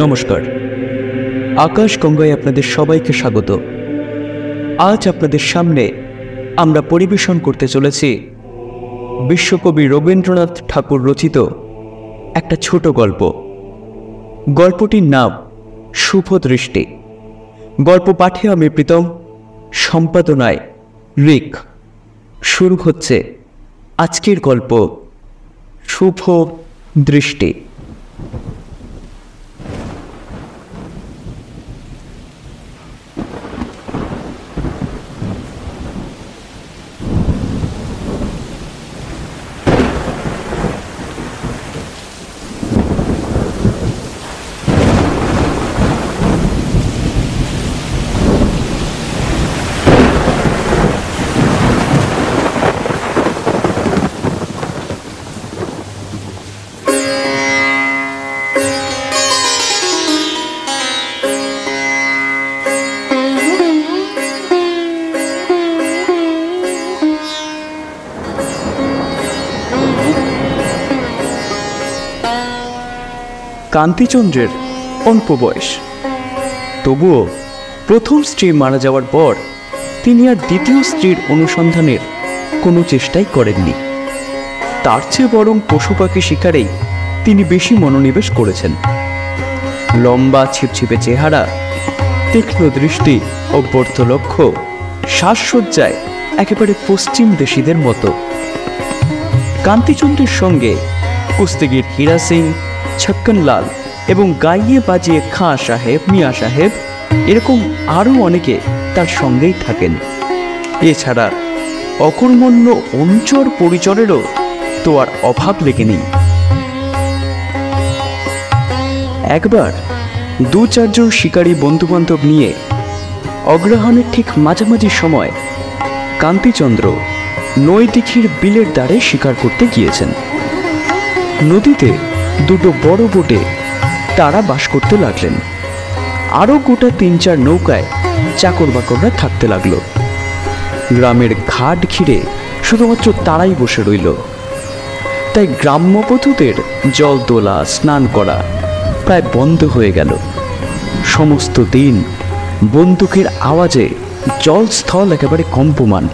নমস্কার, আকাশ গঙ্গায় আপনাদের সবাইকে স্বাগত। আজ আপনাদের সামনে আমরা পরিবেশন করতে চলেছি বিশ্বকবি রবীন্দ্রনাথ ঠাকুর রচিত একটা ছোট গল্প। গল্পটির নাম শুভ দৃষ্টি। গল্প পাঠে আমি প্রীতম, সম্পাদনায় রিক। শুরু হচ্ছে আজকের গল্প শুভ দৃষ্টি। কান্তিচন্দ্রের অল্প বয়স, তবুও প্রথম স্ত্রী মারা যাওয়ার পর তিনি আর দ্বিতীয় স্ত্রীর অনুসন্ধানের কোনো চেষ্টাই করেননি। তার চেয়ে বরং পশু পাখি শিকারেই তিনি বেশি মনোনিবেশ করেছেন। লম্বা ছিপছিপে চেহারা, তীক্ষ্ণ দৃষ্টি, অব্যর্থ লক্ষ্য, সাজসজ্জায় একেবারে পশ্চিম দেশীদের মতো। কান্তিচন্দ্রের সঙ্গে কুস্তিগির হীরা সিং, ছক্কনলাল এবং গাইয়ে বাজিয়ে খাঁ সাহেব, মিয়া সাহেব এরকম আরও অনেকে তার সঙ্গেই থাকেন। এছাড়া অকর্মণ্য অনুচর পরিচরেরও তো আর অভাব লেগে নেই। একবার 2-4 জন শিকারী বন্ধুবান্ধব নিয়ে অগ্রহায়ণের ঠিক মাঝামাঝি সময় কান্তিচন্দ্র নৈদিঘির বিলের দ্বারে শিকার করতে গিয়েছেন। নদীতে দুটো বড় বোটে তারা বাস করতে লাগলেন। আরও গোটা 3-4 নৌকায় চাকর বাকররা থাকতে লাগলো। গ্রামের ঘাট ঘিরে শুধুমাত্র তারাই বসে রইল। তাই গ্রাম্যবধূদের জল তোলা, স্নান করা প্রায় বন্ধ হয়ে গেল। সমস্ত দিন বন্দুকের আওয়াজে জলস্থল একেবারে কম্পমান।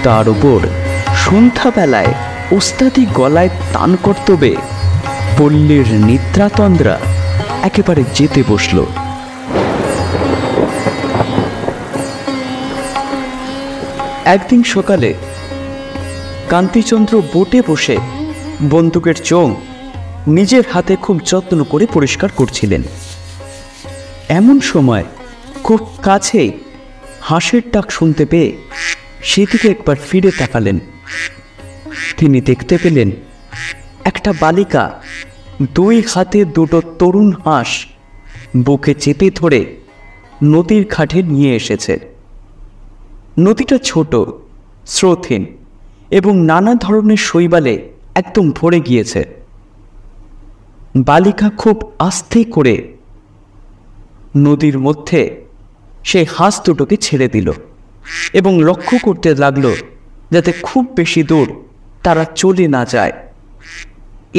তার উপর সন্ধ্যাবেলায় ওস্তাদি গলায় তান কর্তব্যে পল্লীর নিদ্রাতন্দ্রা একেবারে যেতে বসল। একদিন সকালে কান্তিচন্দ্র বোটে বসে বন্দুকের চোঙ নিজের হাতে খুব যত্ন করে পরিষ্কার করছিলেন। এমন সময় খুব কাছেই হাঁসের ডাক শুনতে পেয়ে সেদিকে একবার ফিরে তাকালেন। তিনি দেখতে পেলেন একটা বালিকা 2 হাতে দুটো তরুণ হাঁস বুকে চেপে ধরে নদীর ঘাটে নিয়ে এসেছে। নদীটা ছোট, স্রোতহীন এবং নানা ধরনের শৈবালে একদম ভরে গিয়েছে। বালিকা খুব আস্তে করে নদীর মধ্যে সেই হাঁস দুটোকে ছেড়ে দিল এবং লক্ষ্য করতে লাগলো যাতে খুব বেশি দূর তারা চলে না যায়।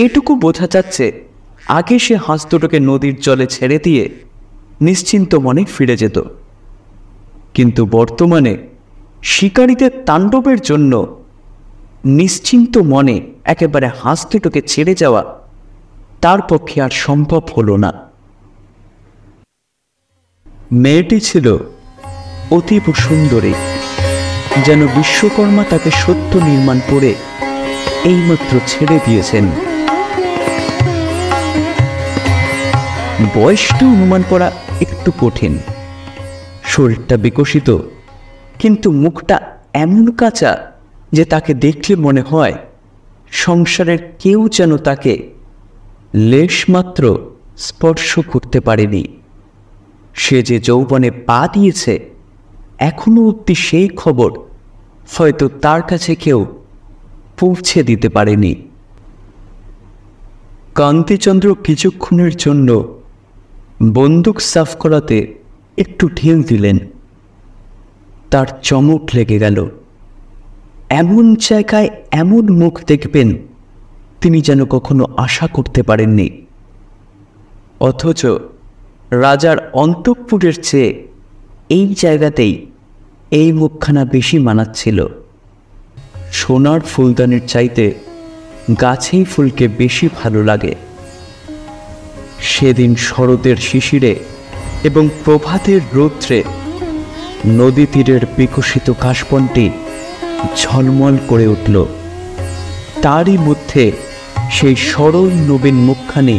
এটুকু বোঝা যাচ্ছে আগে সে হাঁস দুটোকে নদীর জলে ছেড়ে দিয়ে নিশ্চিন্ত মনে ফিরে যেত। কিন্তু বর্তমানে শিকারীদের তাণ্ডবের জন্য নিশ্চিন্ত মনে একেবারে হাঁস দুটোকে ছেড়ে যাওয়া তার পক্ষে আর সম্ভব হলো না। মেয়েটি ছিল অতীব সুন্দরী, যেন বিশ্বকর্মা তাকে সত্য নির্মাণ করে এইমাত্র ছেড়ে দিয়েছেন। বয়সটা অনুমান করা একটু কঠিন। শরীরটা বিকশিত, কিন্তু মুখটা এমন কাঁচা যে তাকে দেখলে মনে হয় সংসারের কেউ যেন তাকে লেশমাত্র স্পর্শ করতে পারেনি। সে যে যৌবনে পা দিয়েছে এখনো অবধি সেই খবর হয়তো তার কাছে কেউ পৌঁছে দিতে পারেনি। কান্তিচন্দ্র কিছুক্ষণের জন্য বন্দুক সাফ করাতে একটু ঢিল দিলেন। তার চমক লেগে গেল। এমন জায়গায় এমন মুখ দেখবেন তিনি যেন কখনো আশা করতে পারেননি। অথচ রাজার অন্তঃপুরের চেয়ে এই জায়গাতেই এই মুখখানা বেশি মানাচ্ছিল। সোনার ফুলদানির চাইতে গাছেই ফুলকে বেশি ভালো লাগে। সেদিন শরতের শিশিরে এবং প্রভাতের রৌদ্রে নদী তীরের বিকশিত কাশবনটি ঝলমল করে উঠল। তারই মধ্যে সেই সরল নবীন মুখখানি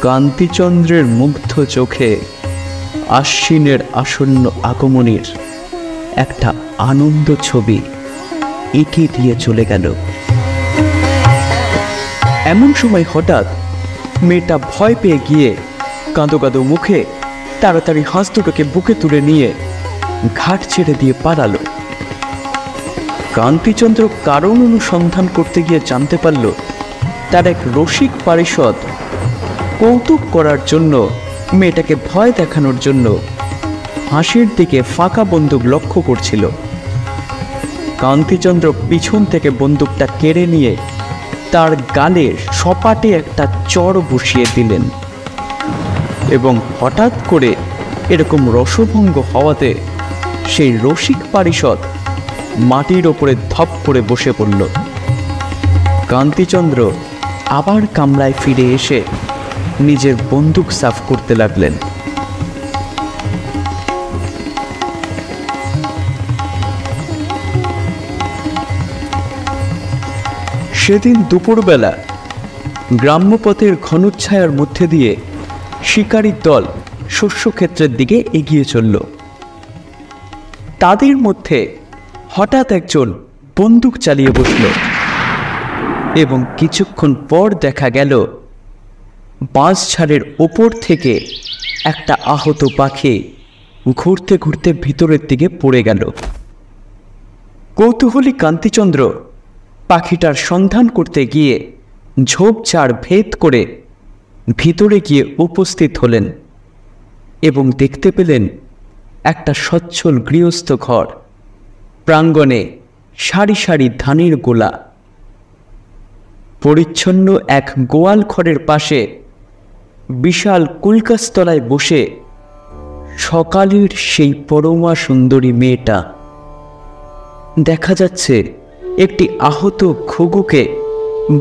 কান্তিচন্দ্রের মুগ্ধ চোখে আশ্বিনের আসন্ন আগমনের একটা আনন্দ ছবি এঁকে দিয়ে চলে গেল। এমন সময় হঠাৎ মেয়েটা ভয় পেয়ে গিয়ে কাঁদো কাঁদো মুখে তাড়াতাড়ি হাঁস দুটোকে বুকে তুলে নিয়ে ঘাট ছেড়ে দিয়ে পালালো। কান্তিচন্দ্র কারণ অনুসন্ধান করতে গিয়ে জানতে পারল তার এক রসিক পারিষদ কৌতুক করার জন্য, মেয়েটাকে ভয় দেখানোর জন্য হাসির দিকে ফাঁকা বন্দুক লক্ষ্য করছিল। কান্তিচন্দ্র পিছন থেকে বন্দুকটা কেড়ে নিয়ে তার গালের সপাটে একটা চড় বসিয়ে দিলেন এবং হঠাৎ করে এরকম রসভঙ্গ হওয়াতে সেই রসিক পারিষদ মাটির ওপরে ধপ করে বসে পড়ল। কান্তিচন্দ্র আবার কামরায় ফিরে এসে নিজের বন্দুক সাফ করতে লাগলেন। সেদিন দুপুরবেলা গ্রাম্যপথের ঘনচ্ছায়ার মধ্যে দিয়ে শিকারীর দল শস্যক্ষেত্রের দিকে এগিয়ে চলল। তাদের মধ্যে হঠাৎ একজন বন্দুক চালিয়ে বসল এবং কিছুক্ষণ পর দেখা গেল বাঁশঝাড়ের ওপর থেকে একটা আহত পাখি ঘুরতে ঘুরতে ভিতরের দিকে পড়ে গেল। কৌতূহলী কান্তিচন্দ্র পাখিটার সন্ধান করতে গিয়ে ঝোপঝাড় ভেদ করে ভিতরে গিয়ে উপস্থিত হলেন এবং দেখতে পেলেন একটা সচ্ছল গৃহস্থ ঘর, প্রাঙ্গণে সারি সারি ধানের গোলা। পরিচ্ছন্ন এক গোয়াল ঘরের পাশে বিশাল কুলকাস্তলায় বসে সকালের সেই পরমা সুন্দরী মেয়েটা। দেখা যাচ্ছে একটি আহত ঘুঘুকে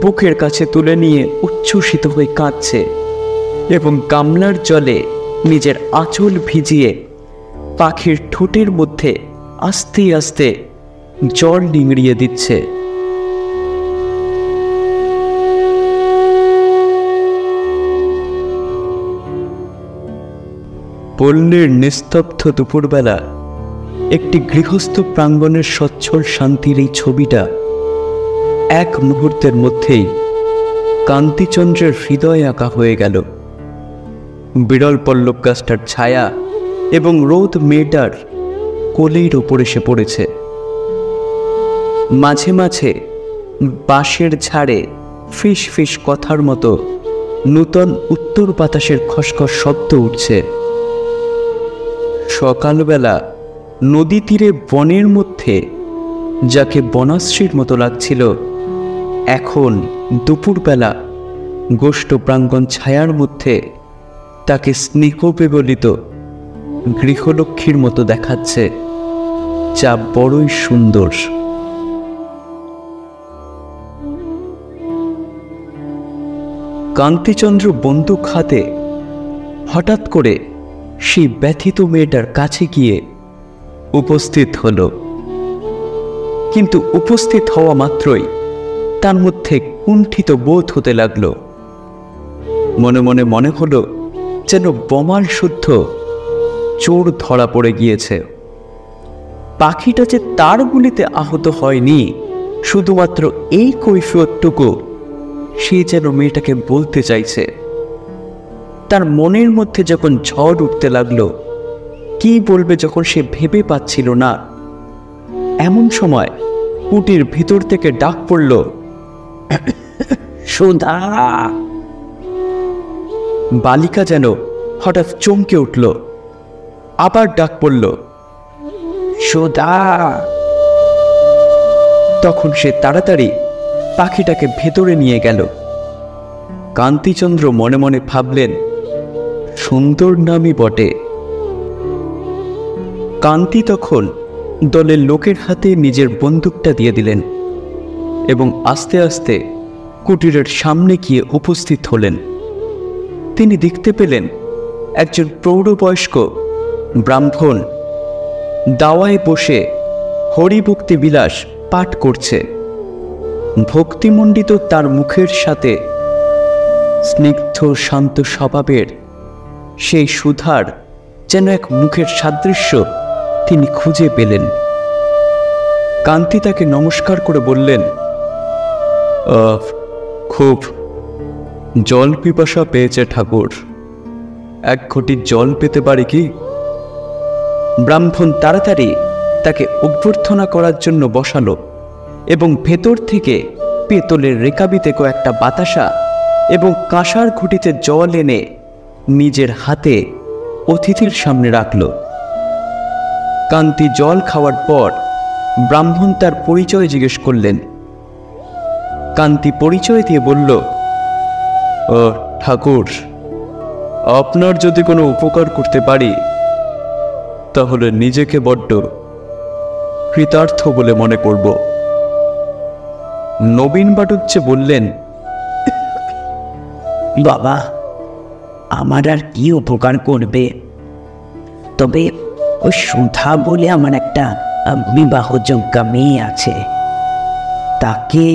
বুকের কাছে তুলে নিয়ে উচ্ছ্বসিত হয়ে কাঁদছে এবং গামলার জলে নিজের আঁচল ভিজিয়ে পাখির ঠোঁটের মধ্যে আস্তে আস্তে জল নিংড়িয়ে দিচ্ছে। পল্লীর নিস্তব্ধ দুপুরবেলা একটি গৃহস্থ প্রাঙ্গণের সচ্ছল শান্তির এই ছবিটা এক মুহূর্তের মধ্যেই কান্তিচন্দ্রের হৃদয়ে আঁকা হয়ে গেল। বিরল পল্লব গাছটার ছায়া এবং রোদ মেয়েটার কোলের ওপর এসে পড়েছে। মাঝে মাঝে বাঁশের ঝাড়ে ফিস ফিস কথার মতো নূতন উত্তর বাতাসের খসখস শব্দ উঠছে। সকালবেলা নদী তীরে বনের মধ্যে যাকে বনাশ্রীর মতো লাগছিল, এখন দুপুরবেলা গোষ্ঠ প্রাঙ্গণ ছায়ার মধ্যে তাকে স্নেহবিবলিত গৃহলক্ষ্মীর মতো দেখাচ্ছে, যা বড়ই সুন্দর। কান্তিচন্দ্র বন্দুক হাতে হঠাৎ করে সেই ব্যথিত মেয়েটার কাছে গিয়ে উপস্থিত হল। কিন্তু উপস্থিত হওয়া মাত্রই তার মধ্যে কুণ্ঠিত বোধ হতে লাগল। মনে মনে মনে হলো যেন বোমার শুদ্ধ চোর ধরা পড়ে গিয়েছে। পাখিটা যে তার গুলিতে আহত হয়নি, শুধুমাত্র এই কৈফিয়তটুকু সে যেন মেয়েটাকে বলতে চাইছে। তার মনের মধ্যে যখন ঝড় উঠতে লাগলো, কি বলবে যখন সে ভেবে পাচ্ছিল না, এমন সময় কুটির ভিতর থেকে ডাক পড়ল, সুধা। বালিকা যেন হঠাৎ চমকে উঠল, আবার ডাক পড়ল, সুধা। তখন সে তাড়াতাড়ি পাখিটাকে ভেতরে নিয়ে গেল। কান্তিচন্দ্র মনে মনে ভাবলেন, সুন্দর নামই বটে। কান্তি তখন দলের লোকের হাতে নিজের বন্দুকটা দিয়ে দিলেন এবং আস্তে আস্তে কুটিরের সামনে গিয়ে উপস্থিত হলেন। তিনি দেখতে পেলেন একজন প্রৌঢ়বয়স্ক ব্রাহ্মণ দাওয়ায় বসে হরিভক্তি বিলাস পাঠ করছে। ভক্তিমণ্ডিত তার মুখের সাথে স্নিগ্ধ শান্ত স্বভাবের সেই সুধার যেন এক মুখের সাদৃশ্য তিনি খুঁজে পেলেন। কান্তি তাকে নমস্কার করে বললেন, খুব জল পিপাসা পেয়েছে ঠাকুর, এক ঘটি জল পেতে পারি কি? ব্রাহ্মণ তাড়াতাড়ি তাকে অভ্যর্থনা করার জন্য বসালো এবং ভেতর থেকে পেতলের রেকাবিতে কয়েকটা বাতাসা এবং কাঁসার ঘটিতে জল এনে নিজের হাতে অতিথির সামনে রাখল। কান্তি জল খাওয়ার পর ব্রাহ্মণ তার পরিচয় জিজ্ঞেস করলেন। কান্তি পরিচয় দিয়ে বলল, ঠাকুর, আপনার যদি কোনো উপকার করতে পারি তাহলে নিজেকে বড্ড কৃতার্থ বলে মনে করব। নবীন বাটুজ্জে বললেন, বাবা, আমার আর কি উপকার করবে? তবে ওই সুধা বলে আমার একটা বিবাহযোগ্য মেয়ে আছে, তাকে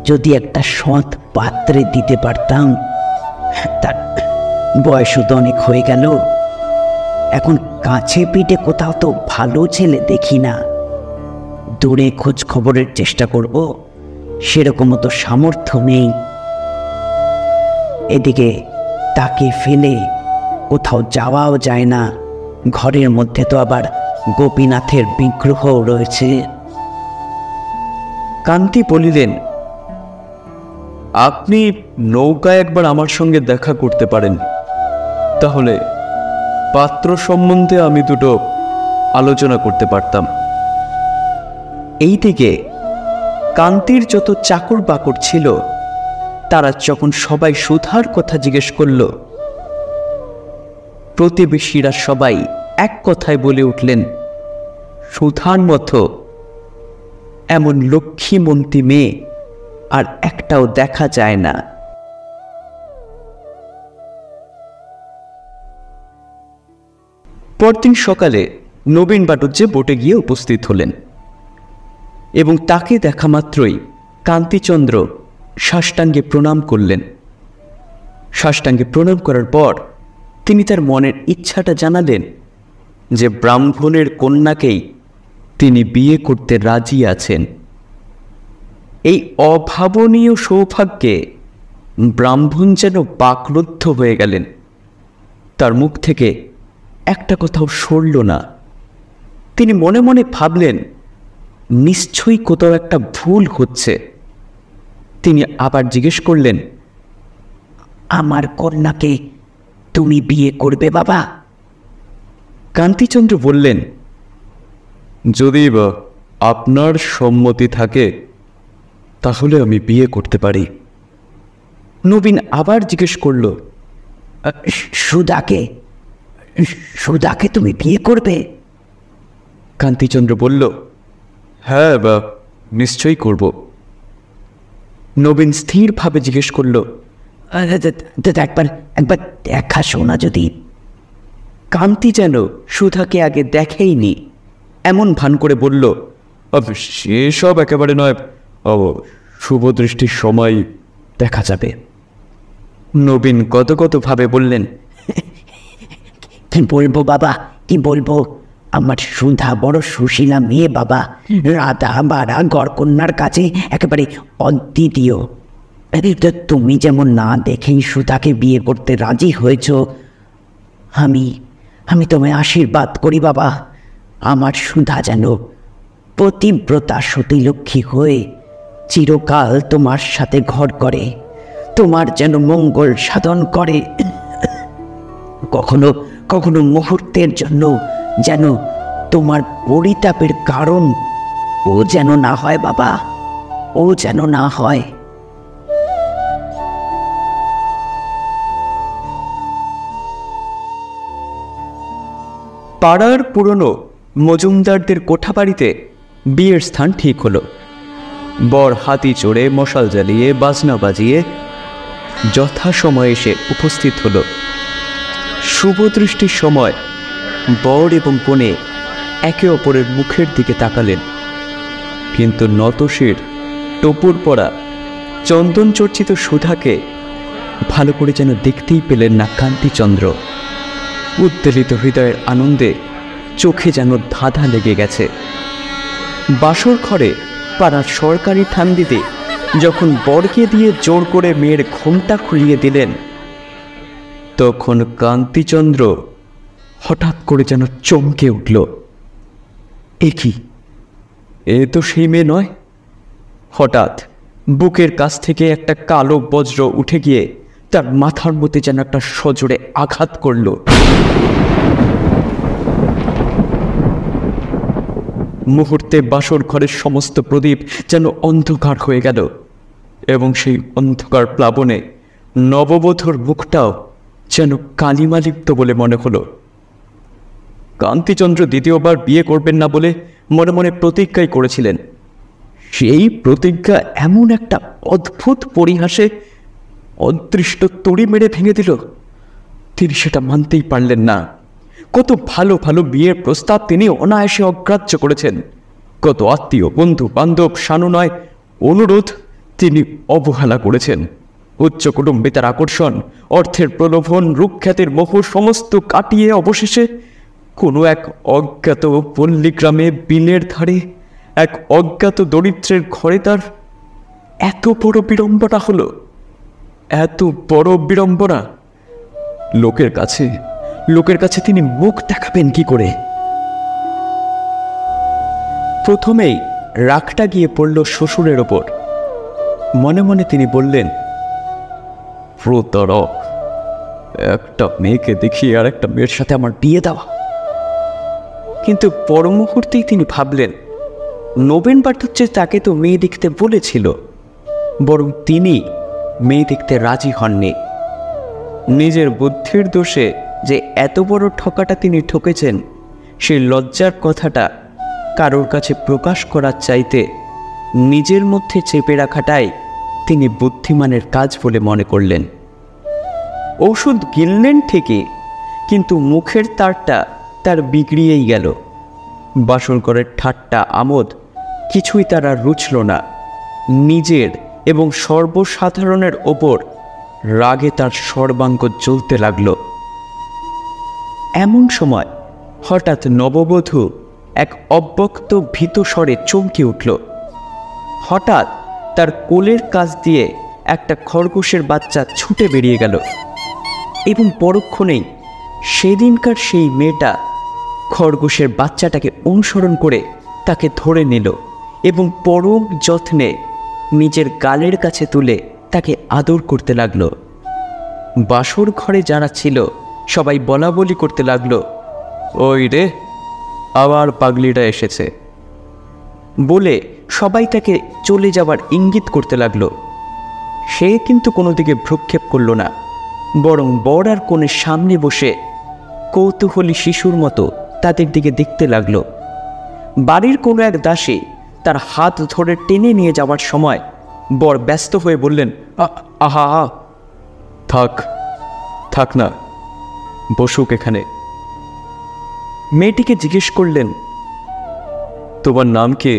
যদি একটা সৎ পাত্রে দিতে পারতাম। তার বয়সও তো অনেক হয়ে গেল, এখন কাছে পিঠে কোথাও তো ভালো ছেলে দেখি না। দূরে খোঁজ খবরের চেষ্টা করব, সেরকমও তো সামর্থ্য নেই। এদিকে তাকে ফেলে কোথাও যাওয়াও যায় না, ঘরের মধ্যে তো আবার গোপীনাথের বিগ্রহও রয়েছে। কান্তি বলিলেন, আপনি নৌকায় একবার আমার সঙ্গে দেখা করতে পারেন, তাহলে পাত্র সম্বন্ধে আমি দুটো আলোচনা করতে পারতাম। এই দিকে কান্তির যত চাকর বাকর ছিল তারা যখন সবাই সুধার কথা জিজ্ঞেস করল, প্রতিবেশীরা সবাই এক কথায় বলে উঠলেন, সুধার মতো এমন লক্ষ্মীমন্তী মেয়ে আর একটাও দেখা যায় না। পরদিন সকালে নবীন বাটুজ্জে বোটে গিয়ে উপস্থিত হলেন এবং তাকে দেখা মাত্রই কান্তিচন্দ্র সাষ্টাঙ্গে প্রণাম করলেন। সাষ্টাঙ্গে প্রণাম করার পর তিনি তার মনের ইচ্ছাটা জানালেন যে ব্রাহ্মণের কন্যাকেই তিনি বিয়ে করতে রাজি আছেন। এই অভাবনীয় সৌভাগ্যে ব্রাহ্মণ যেন বাকরুদ্ধ হয়ে গেলেন। তার মুখ থেকে একটা কথাও সরল না। তিনি মনে মনে ভাবলেন, নিশ্চয়ই কোথাও একটা ভুল হচ্ছে। তিনি আবার জিজ্ঞেস করলেন, আমার কন্যাকে তুমি বিয়ে করবে বাবা? কান্তিচন্দ্র বললেন, যদি আপনার সম্মতি থাকে তাহলে আমি বিয়ে করতে পারি। নবীন আবার জিজ্ঞেস করল, সুধাকে সুধাকে তুমি বিয়ে করবে? কান্তিচন্দ্র বলল, হ্যাঁ নিশ্চয়ই করব। নবীন স্থিরভাবে জিজ্ঞেস করল, একবার একবার দেখা শোনা যদি। কান্তি যেন সুধাকে আগে দেখেইনি এমন ভান করে বলল, সেসব একেবারে নয়, শুভ দৃষ্টির সময় দেখা যাবে। নবীন গদগদভাবে বললেন, কি বলবো বাবা, কি বলবো? আমার সুধা বড় সুশীলা মেয়ে বাবা, রাধা বাড়া গড়কন্যার কাছে একেবারে অদ্বিতীয়। তুমি যেমন না দেখেই সুধাকে বিয়ে করতে রাজি হয়েছ, আমি তোমায় আশীর্বাদ করি বাবা, আমার সুধা যেন পতিব্রতা সতীলক্ষ্মী হয়ে চিরকাল তোমার সাথে ঘর করে, তোমার যেন মঙ্গল সাধন করে। কখনো কখনো মুহূর্তের জন্য যেন তোমার পরিতাপের কারণ ও যেন না হয় বাবা, ও যেন না হয়। পাড়ার পুরনো মজুমদারদের কোঠাবাড়িতে বিয়ের স্থান ঠিক হলো। বর হাতি চড়ে মশাল জ্বালিয়ে বাজনা বাজিয়ে যথাসময়ে এসে উপস্থিত হলো। শুভ দৃষ্টির সময় বর এবং কনে একে অপরের মুখের দিকে তাকালেন, কিন্তু নতশির টোপর পরা চন্দন চর্চিত সুধাকে ভালো করে যেন দেখতেই পেলেন না কান্তিচন্দ্র। উত্তেলিত হৃদয়ের আনন্দে চোখে যেন ধাঁধা লেগে গেছে। বাসর ঘরে পাড়ার সরকারি ঠান্ডিতে যখন বরকে দিয়ে জোর করে মেয়ের ঘোমটা খুলিয়ে দিলেন, তখন কান্তিচন্দ্র হঠাৎ করে যেন চমকে উঠল। এ কি, এ তো সেই মেয়ে নয়। হঠাৎ বুকের কাছ থেকে একটা কালো বজ্র উঠে গিয়ে তার মাথার মধ্যে যেন একটা সজোরে আঘাত করল। মুহূর্তে বাসর ঘরের সমস্ত প্রদীপ যেন অন্ধকার হয়ে গেল, এবং সেই অন্ধকার প্লাবনে নববধূর মুখটাও যেন কালিমালিপ্ত বলে মনে হলো। কান্তিচন্দ্র দ্বিতীয়বার বিয়ে করবেন না বলে মনে মনে প্রতিজ্ঞাই করেছিলেন। সেই প্রতিজ্ঞা এমন একটা অদ্ভুত পরিহাসে অদৃষ্ট তড়ি মেরে ভেঙে দিল। তিনি সেটা মানতেই পারলেন না। কত ভালো ভালো বিয়ের প্রস্তাব তিনি অনায়াসে অগ্রাহ্য করেছেন। কত আত্মীয়, বন্ধু বান্ধব সানুনয় অনুরোধ তিনি অবহেলা করেছেন। উচ্চ কুটুম্বিতার আকর্ষণ, অর্থের প্রলোভন, রূপখ্যাতির মোহ সমস্ত কাটিয়ে অবশেষে কোনো এক অজ্ঞাত পল্লীগ্রামে বিলের ধারে এক অজ্ঞাত দরিদ্রের ঘরে তার এত বড় বিড়ম্বনা হলো। এত বড় বিড়ম্বনা! লোকের কাছে তিনি মুখ দেখাবেন কি করে? প্রথমেই রাগটা গিয়ে পড়ল শ্বশুরের ওপর। মনে মনে তিনি বললেন, প্রতারক, একটা মেয়েকে দেখিয়ে আর একটা মেয়ের সাথে আমার বিয়ে দেওয়া। কিন্তু পর মুহূর্তেই তিনি ভাবলেন, নবীন ভট্টাচার্য তাকে তো মেয়ে দেখতে বলেছিল, বরং তিনি মেয়ে দেখতে রাজি হননি। নিজের বুদ্ধির দোষে যে এত বড় ঠকাটা তিনি ঠকেছেন, সেই লজ্জার কথাটা কারোর কাছে প্রকাশ করার চাইতে নিজের মধ্যে চেপে রাখাটাই তিনি বুদ্ধিমানের কাজ বলে মনে করলেন। ওষুধ গিললেন ঠিকই, কিন্তু মুখের তারটা তার বিগড়িয়েই গেল। বাসর ঘরের ঠাট্টা আমোদ কিছুই তার আর রুচল না। নিজের এবং সর্বসাধারণের ওপর রাগে তার সর্বাঙ্গ জ্বলতে লাগল। এমন সময় হঠাৎ নববধূ এক অব্যক্ত ভীত স্বরে চমকে উঠল। হঠাৎ তার কোলের কাছ দিয়ে একটা খরগোশের বাচ্চা ছুটে বেরিয়ে গেল, এবং পরক্ষণেই সেদিনকার সেই মেয়েটা খরগোশের বাচ্চাটাকে অনুসরণ করে তাকে ধরে নিল এবং পরম যত্নে নিজের গালের কাছে তুলে তাকে আদর করতে লাগল। বাসর ঘরে যারা ছিল সবাই বলা বলি করতে লাগলো, ওই রে, আবার পাগলিটা এসেছে বলে সবাই তাকে চলে যাবার ইঙ্গিত করতে লাগলো। সে কিন্তু কোনো দিকে ভ্রুক্ষেপ করল না, বরং বর আর কনের সামনে বসে কৌতূহলী শিশুর মতো তাদের দিকে দেখতে লাগলো। বাড়ির কোনো এক দাসী তার হাত ধরে টেনে নিয়ে যাওয়ার সময় বর ব্যস্ত হয়ে বললেন, আহা, থাক না, বসুক এখানে। মেয়েটিকে জিজ্ঞেস করলেন, তোমার নাম কি?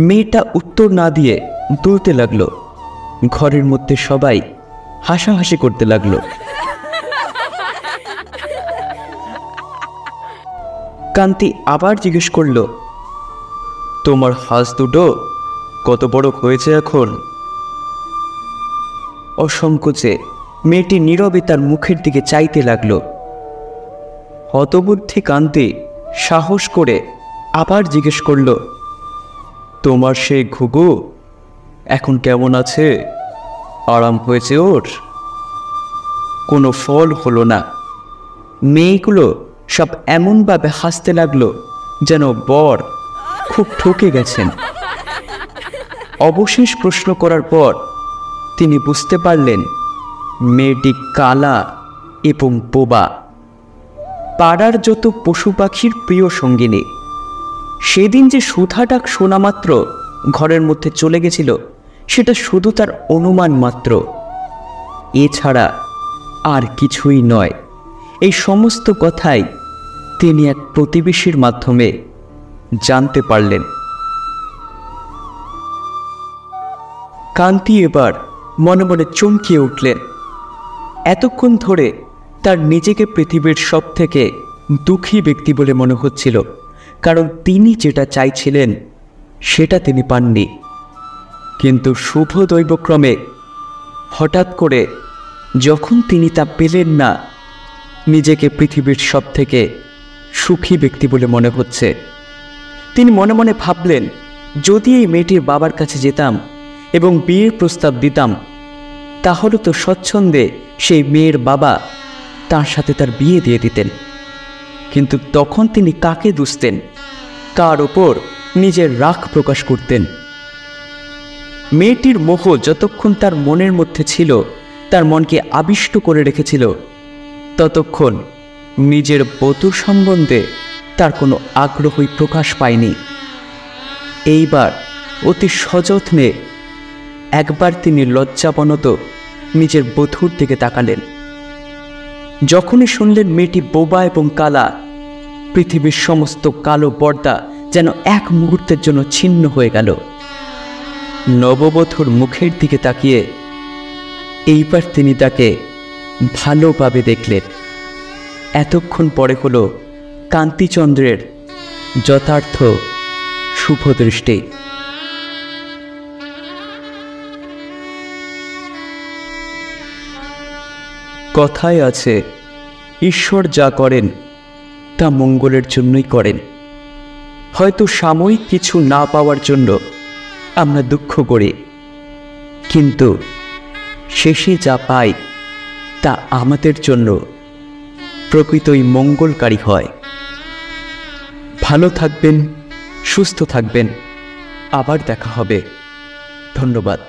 মেয়েটা উত্তর না দিয়ে দুলতে লাগলো। ঘরের মধ্যে সবাই হাসাহাসি করতে লাগলো। কান্তি আবার জিজ্ঞেস করল, তোমার হাঁস দুটো কত বড় হয়েছে এখন? অসংকোচে মেয়েটি নীরবে তার মুখের দিকে চাইতে লাগলো। হতবুদ্ধি কান্তি সাহস করে আবার জিজ্ঞেস করল, তোমার সেই ঘুঘু এখন কেমন আছে? আরাম হয়েছে ওর? কোনো ফল হলো না। মেয়েগুলো সব এমনভাবে হাসতে লাগলো যেন বর খুব ঠকে গেছেন। অবশেষ প্রশ্ন করার পর তিনি বুঝতে পারলেন মেয়েটি কালা এবং বোবা, পাড়ার যত পশু পাখির প্রিয় সঙ্গিনী। সেদিন যে সুধা ডাক শোনা মাত্র ঘরের মধ্যে চলে গেছিল, সেটা শুধু তার অনুমান মাত্র, এছাড়া আর কিছুই নয়। এই সমস্ত কথাই তিনি এক প্রতিবেশীর মাধ্যমে জানতে পারলেন। কান্তি এবার মনে মনে চমকিয়ে উঠলেন। এতক্ষণ ধরে তার নিজেকে পৃথিবীর সব থেকে দুঃখী ব্যক্তি বলে মনে হচ্ছিল, কারণ তিনি যেটা চাইছিলেন সেটা তিনি পাননি। কিন্তু শুভ দৈবক্রমে হঠাৎ করে যখন তিনি তা পেলেন না, নিজেকে পৃথিবীর সব থেকে সুখী ব্যক্তি বলে মনে হচ্ছে। তিনি মনে মনে ভাবলেন, যদি এই মেয়েটির বাবার কাছে যেতাম এবং বিয়ের প্রস্তাব দিতাম, তাহলে তো স্বচ্ছন্দে সেই মেয়ের বাবা তার সাথে তার বিয়ে দিয়ে দিতেন। কিন্তু তখন তিনি কাকে দুষতেন, কার ওপর নিজের রাগ প্রকাশ করতেন? মেয়েটির মোহ যতক্ষণ তার মনের মধ্যে ছিল, তার মনকে আবিষ্ট করে রেখেছিল, ততক্ষণ নিজের বধূ সম্বন্ধে তার কোনো আগ্রহই প্রকাশ পায়নি। এইবার অতি সযত্নে একবার তিনি লজ্জাবনত নিজের বধূর দিকে তাকালেন। যখনই শুনলেন মেয়েটি বোবা এবং কালা, পৃথিবীর সমস্ত কালো পর্দা যেন এক মুহূর্তের জন্য ছিন্ন হয়ে গেল। নববধূর মুখের দিকে তাকিয়ে এইবার তিনি তাকে ভালোভাবে দেখলেন। এতক্ষণ পরে হলো কান্তিচন্দ্রের যথার্থ শুভ দৃষ্টি। কথায় আছে, ঈশ্বর যা করেন তা মঙ্গলের জন্যই করেন। হয়তো সাময়িক কিছু না পাওয়ার জন্য আমরা দুঃখ করি, কিন্তু শেষে যা পাই তা আমাদের জন্য প্রকৃতই মঙ্গলকারী হয়। ভালো থাকবেন, সুস্থ থাকবেন, আবার দেখা হবে। ধন্যবাদ।